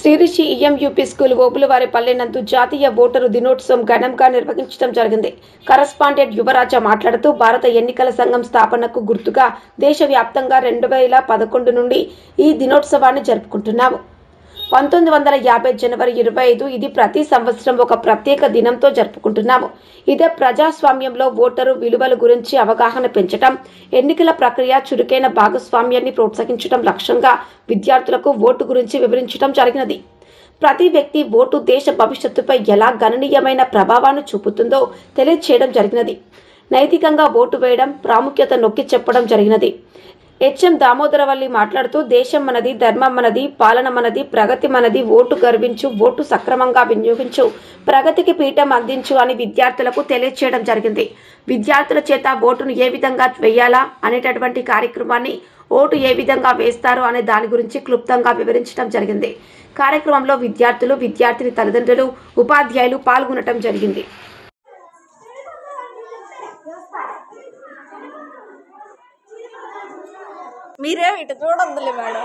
శ్రీరిషి ఈఎంయూపీ school Obulavaripalle నందు జాతీయ voter దినోత్సవం ఘనంగా నిర్వహించడం జరిగింది. కరస్పాండెంట్ యువరాజ మాట్లాడుతూ భారత ఎన్నికల సంఘం స్థాపనకు గుర్తుగా దేశవ్యాప్తంగా 2011 నుండి ఈ దినోత్సవాన్ని జరుపుకుంటున్నాము. 1950 జనవరి 25 ఇది ప్రతి సంవత్సరం ఒక ప్రత్యేక దినంతో జరుపుకుంటున్నాము. ఇదే ప్రజాస్వామ్యంలో ఓటరు విలువల గురించి అవగాహన పెంచడం, ఎన్నికల ప్రక్రియ చురుకైన భాగస్వామ్యాన్ని ప్రోత్సహించడం లక్ష్యంగా విద్యార్థులకు ఓటు గురించి వివరించడం జరిగినది. ప్రతి వ్యక్తి ఓటు దేశ భవిష్యత్తుపై ఎలా గణనీయమైన ప్రభావాన్ని చూపుతుందో తెలియచేయడం జరిగినది. నైతికంగా ఓటు వేయడం ప్రాముఖ్యత నొక్కి చెప్పడం జరిగినది. హెచ్ఎం దామోదరవల్లి మాట్లాడుతూ దేశం మనది, ధర్మం మనది, పాలన మనది, ప్రగతి మనది, ఓటు గర్వించు, ఓటు సక్రమంగా వినియోగించు, ప్రగతికి పీఠం అందించు అని విద్యార్థులకు తెలియచేయడం జరిగింది. విద్యార్థుల చేత ఓటును ఏ విధంగా వేయాలా అనేటటువంటి కార్యక్రమాన్ని, ఓటు ఏ విధంగా వేస్తారు అనే దాని గురించి క్లుప్తంగా వివరించడం జరిగింది. కార్యక్రమంలో విద్యార్థులు, విద్యార్థిని తల్లిదండ్రులు, ఉపాధ్యాయులు పాల్గొనడం జరిగింది. మీరేమి ఇటు చూడొద్దులే మేడం.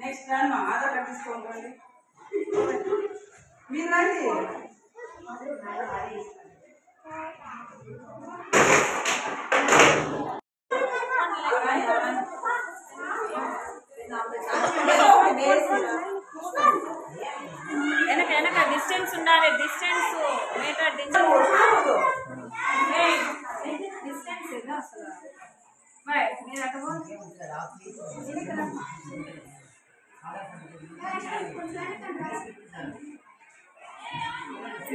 నెక్స్ట్ రండి ఆధార్ కార్డు తీసుకోండి. మీరు రండి. వెనక డిస్టెన్స్ ఉండాలి. డిస్టెన్స్ మీటర్ డిస్టెన్స్ అసలు మీరు అటు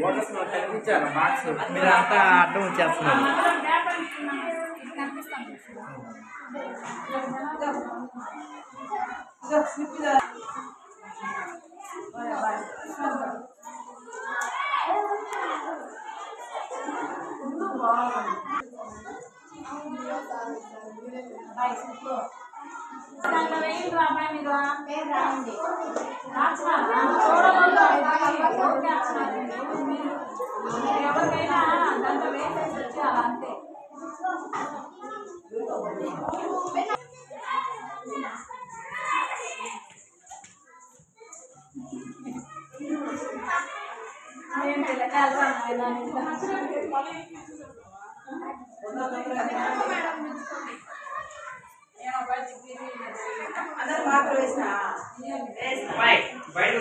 ఓటర్స్ కనిపించారు బాక్స్ మీరు అంతా అడ్డం వచ్చేస్తున్నారు. ఎవరికైనా దాంట్లో వేసేసి వచ్చి అలా అంతే. అందరూ మాత్రం వేసిన బయట